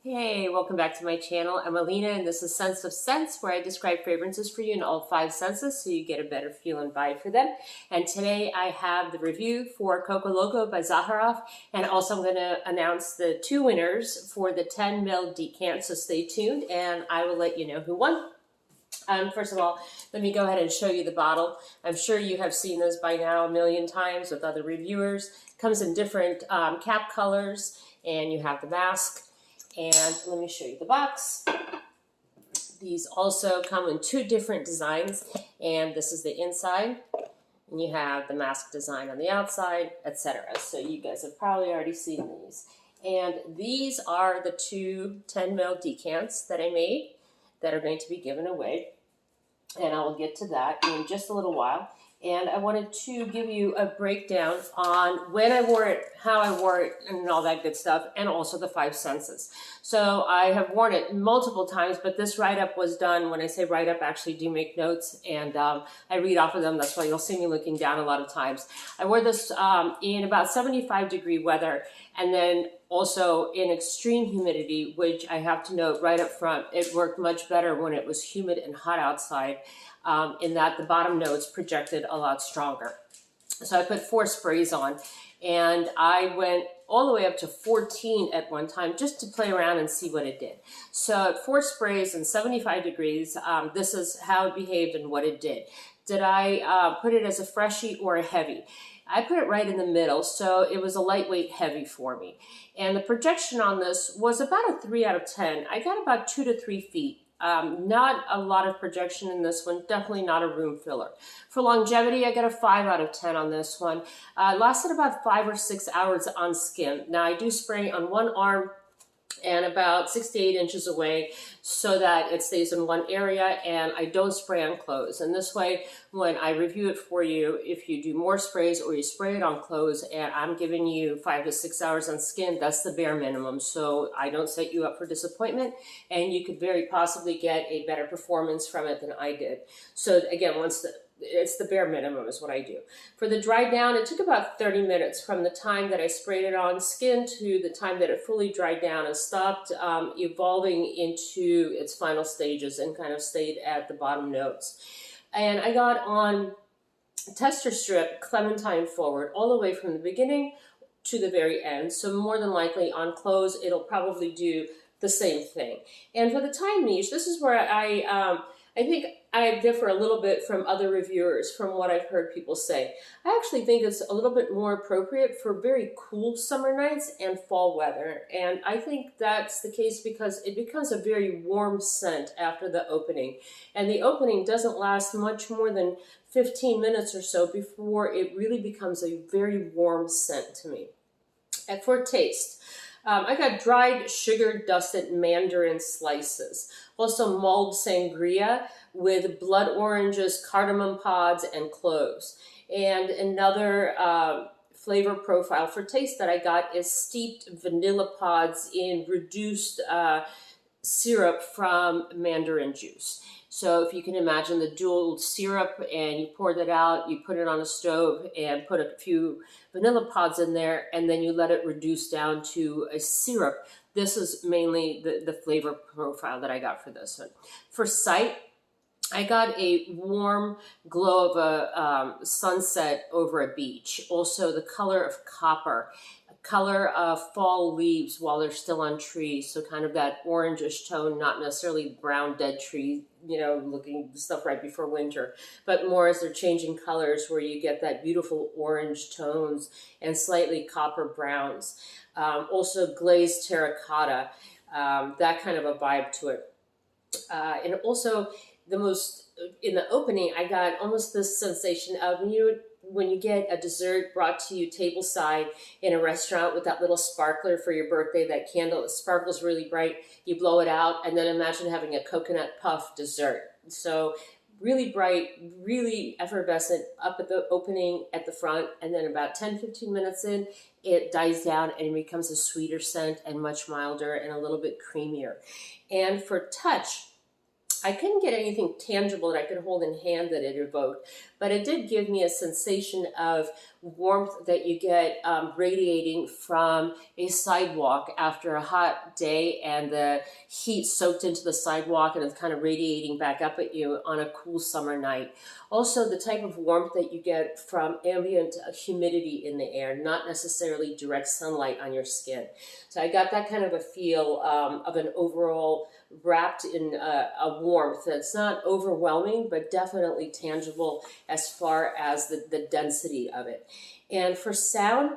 Hey, welcome back to my channel. I'm Alina and this is Sense of Scents, where I describe fragrances for you in all 5 senses so you get a better feel and vibe for them. And today I have the review for CoCo LoCo by Zaharoff, and also I'm going to announce the 2 winners for the 10 ml decant, so stay tuned and I will let you know who won. First of all, let me go ahead and show you the bottle. I'm sure you have seen this by now a million times with other reviewers. It comes in different cap colors, and you have the mask. And let me show you the box. These also come in 2 different designs, and this is the inside, and you have the mask design on the outside, etc. So you guys have probably already seen these. And these are the 2 10 ml decants that I made that are going to be given away. And I will get to that in just a little while. And I wanted to give you a breakdown on when I wore it, how I wore it, and all that good stuff, and also the 5 senses. So I have worn it multiple times, but this write-up was done. When I say write-up, I actually do make notes, and I read off of them. That's why you'll see me looking down a lot of times. I wore this in about 75-degree weather, and then also in extreme humidity, which I have to note right up front, it worked much better when it was humid and hot outside, in that the bottom notes projected a lot stronger. So I put 4 sprays on, and I went all the way up to 14 at one time just to play around and see what it did. So at 4 sprays and 75 degrees, this is how it behaved and what it did. Did I put it as a freshie or a heavy? I put it right in the middle, so it was a lightweight heavy for me. And the projection on this was about a 3 out of 10. I got about 2 to 3 feet. Not a lot of projection in this one, definitely not a room filler. For longevity, I got a 5 out of 10 on this one. Lasted about 5 or 6 hours on skin. Now I do spray on one arm and about 6 to 8 inches away so that it stays in one area, and I don't spray on clothes. And this way, when I review it for you, if you do more sprays or you spray it on clothes and I'm giving you 5 to 6 hours on skin, that's the bare minimum. So I don't set you up for disappointment, and you could very possibly get a better performance from it than I did. So again, it's the bare minimum is what I do. For the dry down, it took about 30 minutes from the time that I sprayed it on skin to the time that it fully dried down and stopped evolving into its final stages and kind of stayed at the bottom notes. And I got on tester strip clementine forward all the way from the beginning to the very end. So more than likely on clothes, it'll probably do the same thing. And for the time niche, this is where I think I differ a little bit from other reviewers from what I've heard people say. I actually think it's a little bit more appropriate for very cool summer nights and fall weather. And I think that's the case because it becomes a very warm scent after the opening. And the opening doesn't last much more than 15 minutes or so before it really becomes a very warm scent to me. And for taste, I got dried sugar dusted mandarin slices, also mulled sangria with blood oranges, cardamom pods, and cloves. And another flavor profile for taste that I got is steeped vanilla pods in reduced syrup from mandarin juice. So if you can imagine the dual syrup, and you pour that out, you put it on a stove and put a few vanilla pods in there, and then you let it reduce down to a syrup. This is mainly the flavor profile that I got for this one. For sight, I got a warm glow of a sunset over a beach. Also the color of copper, color of fall leaves while they're still on trees. So kind of that orangish tone, not necessarily brown dead tree, looking stuff right before winter, but more as they're changing colors where you get that beautiful orange tones and slightly copper browns. Also glazed terracotta, that kind of a vibe to it. And also in the opening, I got almost this sensation of when you get a dessert brought to you tableside in a restaurant with that little sparkler for your birthday, that candle that sparkles really bright, you blow it out, and then imagine having a coconut puff dessert. So really bright, really effervescent up at the opening at the front, and then about 10-15 minutes in, it dies down and it becomes a sweeter scent and much milder and a little bit creamier. And for touch, I couldn't get anything tangible that I could hold in hand that it evoked, but it did give me a sensation of warmth that you get radiating from a sidewalk after a hot day and the heat soaked into the sidewalk and it's kind of radiating back up at you on a cool summer night. Also, the type of warmth that you get from ambient humidity in the air, not necessarily direct sunlight on your skin. So I got that kind of a feel of an overall wrapped in a warmth that's not overwhelming, but definitely tangible as far as the density of it. And for sound,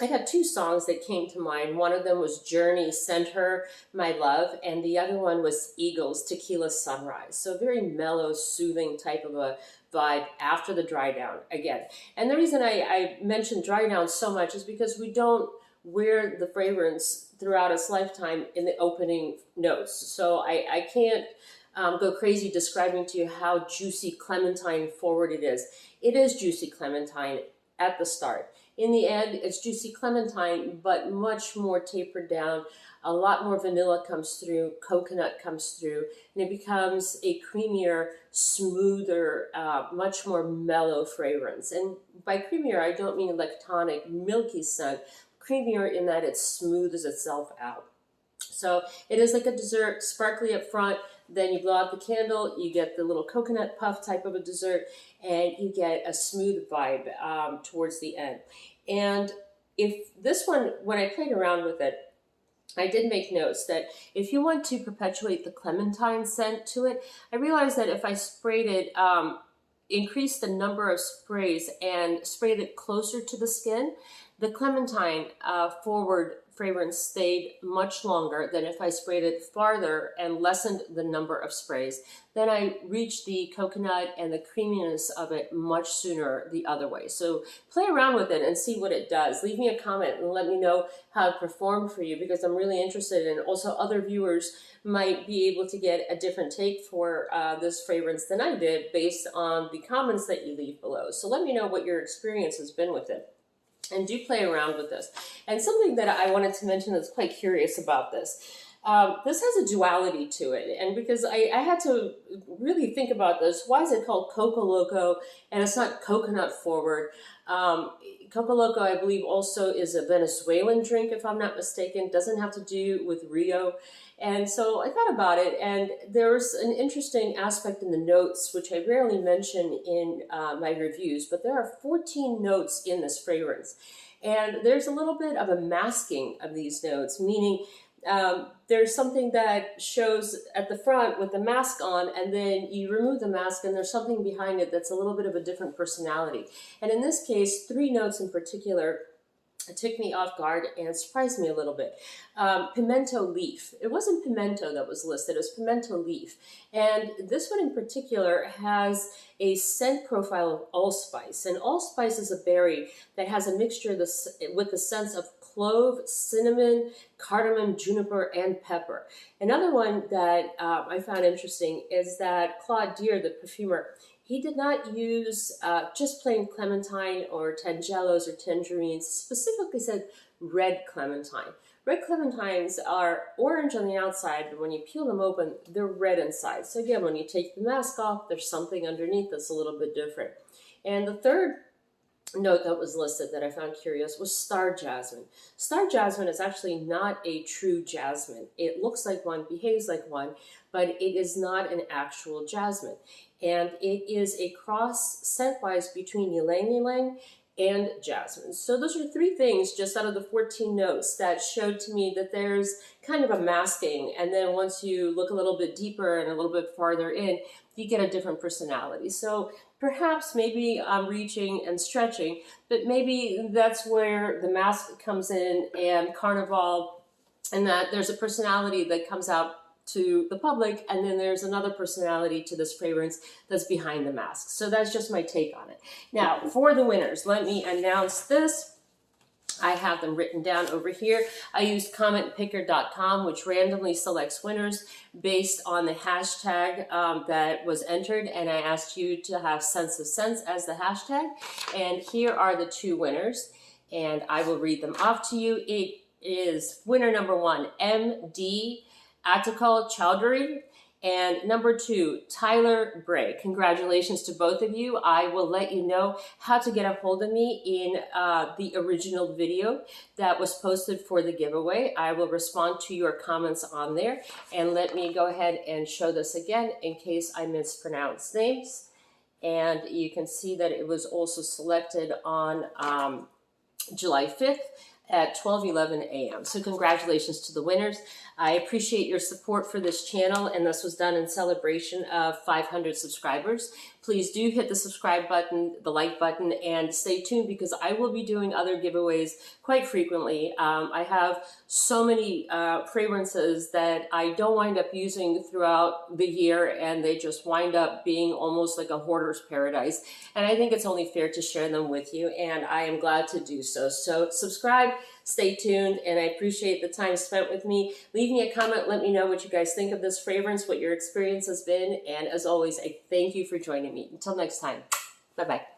I got two songs that came to mind. One of them was Journey, Send Her My Love, and the other one was Eagles, Tequila Sunrise. So a very mellow, soothing type of a vibe after the dry down again. And the reason I mentioned dry down so much is because we don't wear the fragrance throughout its lifetime in the opening notes. So I can't go crazy describing to you how juicy clementine forward it is. It is juicy clementine at the start. In the end, it's juicy clementine, but much more tapered down. A lot more vanilla comes through, coconut comes through, and it becomes a creamier, smoother, much more mellow fragrance. And by creamier, I don't mean lactonic, milky scent. Creamier in that it smooths itself out. So it is like a dessert, sparkly up front, then you blow out the candle, you get the little coconut puff type of a dessert, and you get a smooth vibe towards the end. And if this one, when I played around with it, I did make notes that if you want to perpetuate the clementine scent to it, I realized that if I sprayed it, increased the number of sprays and sprayed it closer to the skin, the clementine forward fragrance stayed much longer than if I sprayed it farther and lessened the number of sprays. Then I reached the coconut and the creaminess of it much sooner the other way. So play around with it and see what it does. Leave me a comment and let me know how it performed for you, because I'm really interested, and also other viewers might be able to get a different take for this fragrance than I did based on the comments that you leave below. So let me know what your experience has been with it. And do play around with this. And something that I wanted to mention that's quite curious about this. This has a duality to it. And because I had to really think about this, why is it called CoCo LoCo and it's not coconut forward? CoCo LoCo, I believe, also is a Venezuelan drink, if I'm not mistaken. Doesn't have to do with Rio. And so I thought about it, and there's an interesting aspect in the notes, which I rarely mention in my reviews, but there are 14 notes in this fragrance. And there's a little bit of a masking of these notes, meaning there's something that shows at the front with the mask on, and then you remove the mask and there's something behind it that's a little bit of a different personality. And in this case, 3 notes in particular took me off guard and surprised me a little bit. Pimento leaf. It wasn't pimento that was listed, it was pimento leaf. And this one in particular has a scent profile of allspice. And allspice is a berry that has a mixture with the scents of clove, cinnamon, cardamom, juniper, and pepper. Another one that I found interesting is that Claude Deer, the perfumer, he did not use just plain clementine or tangelos or tangerines. Specifically said red clementine. Red clementines are orange on the outside, but when you peel them open, they're red inside. So again, when you take the mask off, there's something underneath that's a little bit different. And the third note that was listed that I found curious was star jasmine. Star jasmine is actually not a true jasmine. It looks like one, behaves like one, but it is not an actual jasmine. And it is a cross scent-wise between ylang ylang and jasmine. So those are 3 things just out of the 14 notes that showed to me that there's kind of a masking. And then once you look a little bit deeper and a little bit farther in, you get a different personality. So perhaps maybe I'm reaching and stretching, but maybe that's where the mask comes in and Carnival, and that there's a personality that comes out to the public, and then there's another personality to this fragrance that's behind the mask. So that's just my take on it. Now, for the winners, let me announce this. I have them written down over here. I used commentpicker.com, which randomly selects winners based on the hashtag that was entered, and I asked you to have Sense of Sense as the hashtag. And here are the 2 winners, and I will read them off to you. It is winner number 1, MD Atikal Chowdhury, And number 2, Tyler Bray. Congratulations to both of you. I will let you know how to get a hold of me in the original video that was posted for the giveaway. I will respond to your comments on there. And let me go ahead and show this again in case I mispronounce names. And you can see that it was also selected on July 5th at 12:11 a.m. So congratulations to the winners. I appreciate your support for this channel, and this was done in celebration of 500 subscribers. Please do hit the subscribe button, the like button, and stay tuned because I will be doing other giveaways quite frequently. I have so many fragrances that I don't wind up using throughout the year, and they just wind up being almost like a hoarder's paradise. And I think it's only fair to share them with you, and I am glad to do so. So subscribe, stay tuned, and I appreciate the time spent with me. Leave me a comment, let me know what you guys think of this fragrance, what your experience has been, and as always, I thank you for joining me. Until next time, bye-bye.